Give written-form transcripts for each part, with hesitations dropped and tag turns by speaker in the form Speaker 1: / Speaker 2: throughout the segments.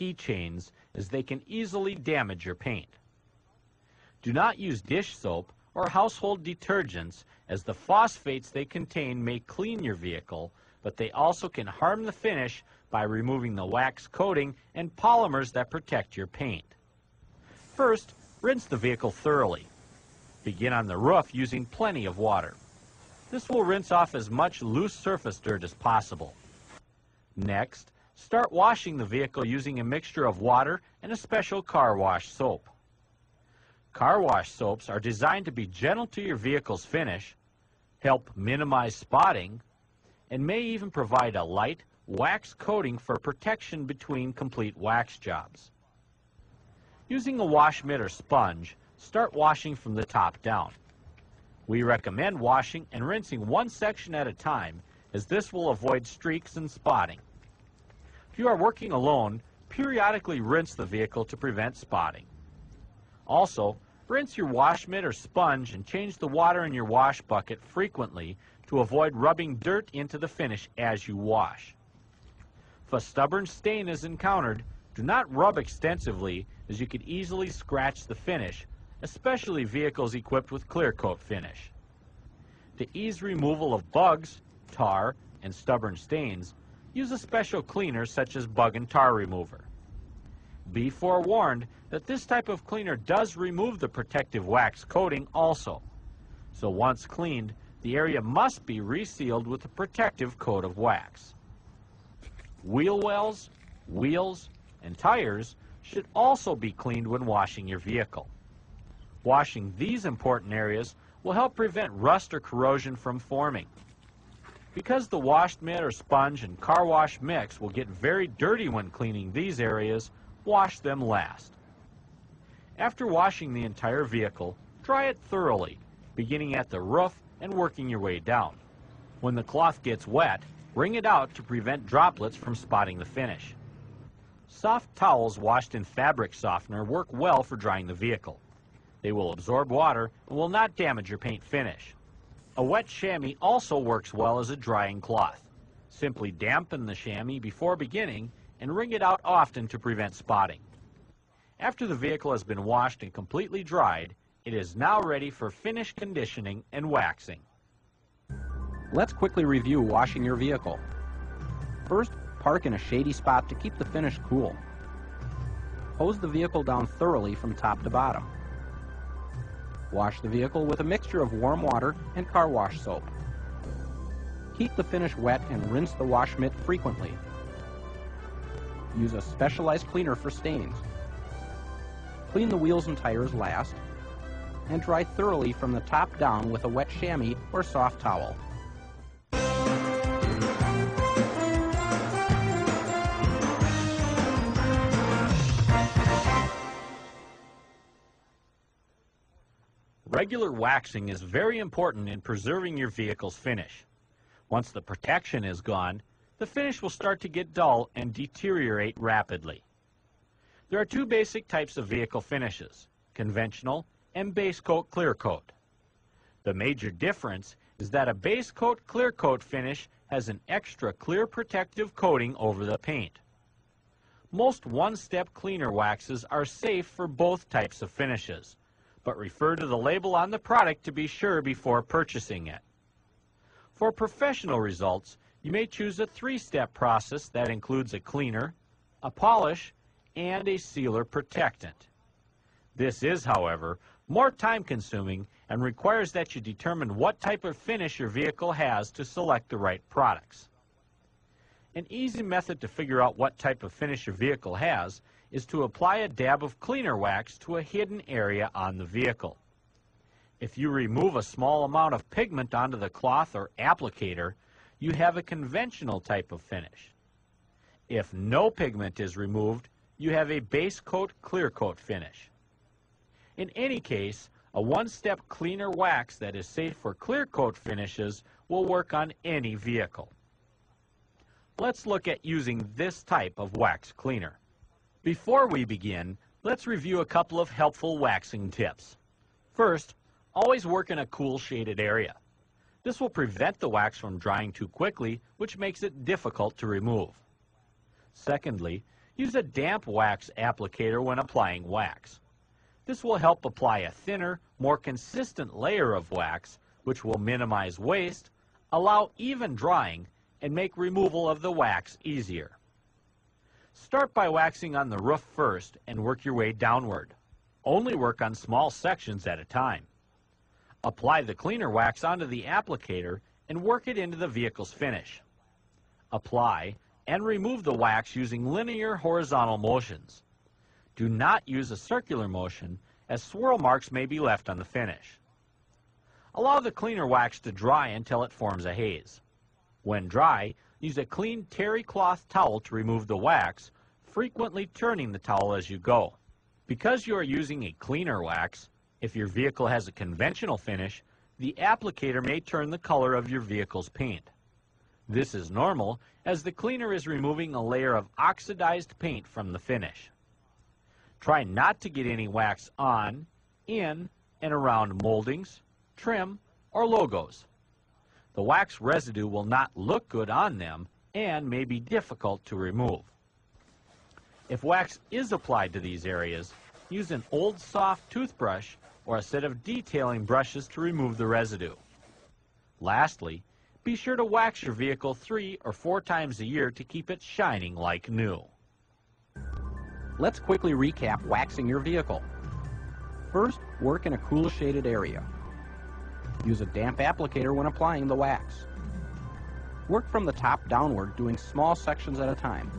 Speaker 1: keychains as they can easily damage your paint. Do not use dish soap or household detergents as the phosphates they contain may clean your vehicle, but they also can harm the finish by removing the wax coating and polymers that protect your paint. First, rinse the vehicle thoroughly. Begin on the roof using plenty of water. This will rinse off as much loose surface dirt as possible. Next, start washing the vehicle using a mixture of water and a special car wash soap. Car wash soaps are designed to be gentle to your vehicle's finish, help minimize spotting, and may even provide a light wax coating for protection between complete wax jobs. Using a wash mitt or sponge, start washing from the top down. We recommend washing and rinsing one section at a time, as this will avoid streaks and spotting. If you are working alone, periodically rinse the vehicle to prevent spotting. Also, rinse your wash mitt or sponge and change the water in your wash bucket frequently to avoid rubbing dirt into the finish as you wash. If a stubborn stain is encountered, do not rub extensively, as you could easily scratch the finish, especially vehicles equipped with clear coat finish. To ease removal of bugs, tar, and stubborn stains, use a special cleaner such as bug and tar remover. Be forewarned that this type of cleaner does remove the protective wax coating also. So once cleaned, the area must be resealed with a protective coat of wax. Wheel wells, wheels, and tires should also be cleaned when washing your vehicle. Washing these important areas will help prevent rust or corrosion from forming. Because the wash mitt or sponge and car wash mix will get very dirty when cleaning these areas, wash them last. After washing the entire vehicle, dry it thoroughly, beginning at the roof and working your way down. When the cloth gets wet, wring it out to prevent droplets from spotting the finish. Soft towels washed in fabric softener work well for drying the vehicle. They will absorb water and will not damage your paint finish. A wet chamois also works well as a drying cloth. Simply dampen the chamois before beginning and wring it out often to prevent spotting. After the vehicle has been washed and completely dried, it is now ready for finish conditioning and waxing.
Speaker 2: Let's quickly review washing your vehicle. First, park in a shady spot to keep the finish cool. Hose the vehicle down thoroughly from top to bottom. Wash the vehicle with a mixture of warm water and car wash soap. Keep the finish wet and rinse the wash mitt frequently. Use a specialized cleaner for stains. Clean the wheels and tires last, and dry thoroughly from the top down with a wet chamois or soft towel.
Speaker 1: Regular waxing is very important in preserving your vehicle's finish. Once the protection is gone, the finish will start to get dull and deteriorate rapidly. There are two basic types of vehicle finishes, conventional and base coat clear coat. The major difference is that a base coat clear coat finish has an extra clear protective coating over the paint. Most one-step cleaner waxes are safe for both types of finishes, but refer to the label on the product to be sure before purchasing it. For professional results, you may choose a three-step process that includes a cleaner, a polish, and a sealer protectant. This is, however, more time-consuming and requires that you determine what type of finish your vehicle has to select the right products. An easy method to figure out what type of finish your vehicle has is to apply a dab of cleaner wax to a hidden area on the vehicle. If you remove a small amount of pigment onto the cloth or applicator, you have a conventional type of finish. If no pigment is removed, you have a base coat clear coat finish. In any case, a one-step cleaner wax that is safe for clear coat finishes will work on any vehicle. Let's look at using this type of wax cleaner. Before we begin, let's review a couple of helpful waxing tips. First, always work in a cool shaded area. This will prevent the wax from drying too quickly, which makes it difficult to remove. Secondly, use a damp wax applicator when applying wax. This will help apply a thinner, more consistent layer of wax, which will minimize waste, allow even drying, and make removal of the wax easier. Start by waxing on the roof first and work your way downward. Only work on small sections at a time. Apply the cleaner wax onto the applicator and work it into the vehicle's finish. Apply and remove the wax using linear horizontal motions. Do not use a circular motion, as swirl marks may be left on the finish. Allow the cleaner wax to dry until it forms a haze. When dry, use a clean terry cloth towel to remove the wax, frequently turning the towel as you go. Because you are using a cleaner wax, if your vehicle has a conventional finish, the applicator may turn the color of your vehicle's paint. This is normal, as the cleaner is removing a layer of oxidized paint from the finish. Try not to get any wax on, in, and around moldings, trim, or logos. The wax residue will not look good on them and may be difficult to remove. If wax is applied to these areas, use an old soft toothbrush or a set of detailing brushes to remove the residue. Lastly, be sure to wax your vehicle 3 or 4 times a year to keep it shining like new.
Speaker 2: Let's quickly recap waxing your vehicle. First, work in a cool shaded area. Use a damp applicator when applying the wax. Work from the top downward, doing small sections at a time.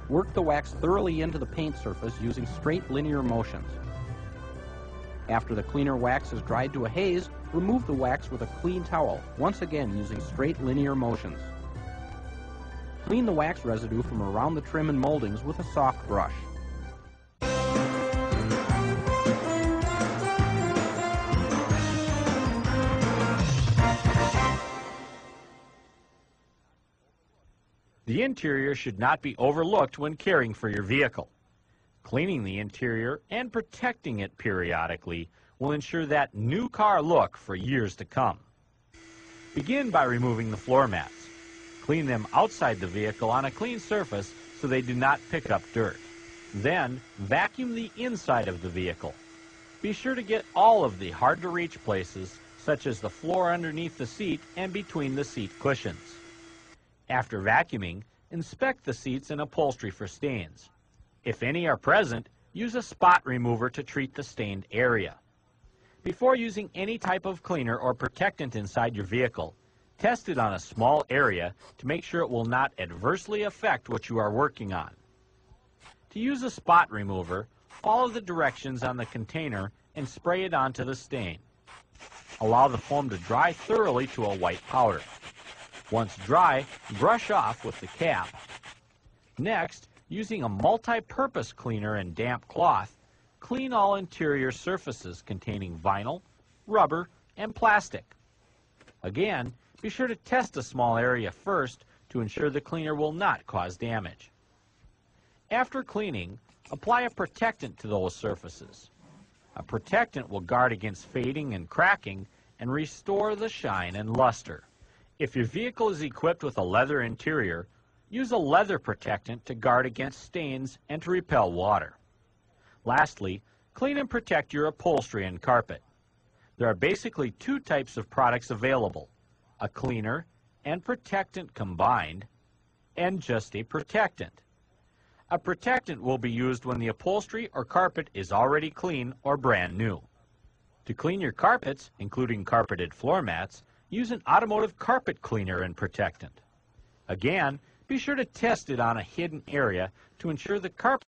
Speaker 2: Work the wax thoroughly into the paint surface using straight linear motions. After the cleaner wax is dried to a haze, remove the wax with a clean towel, once again using straight linear motions. Clean the wax residue from around the trim and moldings with a soft brush.
Speaker 1: The interior should not be overlooked when caring for your vehicle. Cleaning the interior and protecting it periodically will ensure that new car look for years to come. Begin by removing the floor mats. Clean them outside the vehicle on a clean surface so they do not pick up dirt. Then, vacuum the inside of the vehicle. Be sure to get all of the hard-to-reach places, such as the floor underneath the seat and between the seat cushions. After vacuuming, inspect the seats and upholstery for stains. If any are present, use a spot remover to treat the stained area. Before using any type of cleaner or protectant inside your vehicle, test it on a small area to make sure it will not adversely affect what you are working on. To use a spot remover, follow the directions on the container and spray it onto the stain. Allow the foam to dry thoroughly to a white powder. Once dry, brush off with the cap. Next, using a multi-purpose cleaner and damp cloth, clean all interior surfaces containing vinyl, rubber, and plastic. Again, be sure to test a small area first to ensure the cleaner will not cause damage. After cleaning, apply a protectant to those surfaces. A protectant will guard against fading and cracking and restore the shine and luster. If your vehicle is equipped with a leather interior, use a leather protectant to guard against stains and to repel water. Lastly, clean and protect your upholstery and carpet. There are basically 2 types of products available: a cleaner and protectant combined, and just a protectant. A protectant will be used when the upholstery or carpet is already clean or brand new. To clean your carpets, including carpeted floor mats, use an automotive carpet cleaner and protectant. Again, be sure to test it on a hidden area to ensure the carpet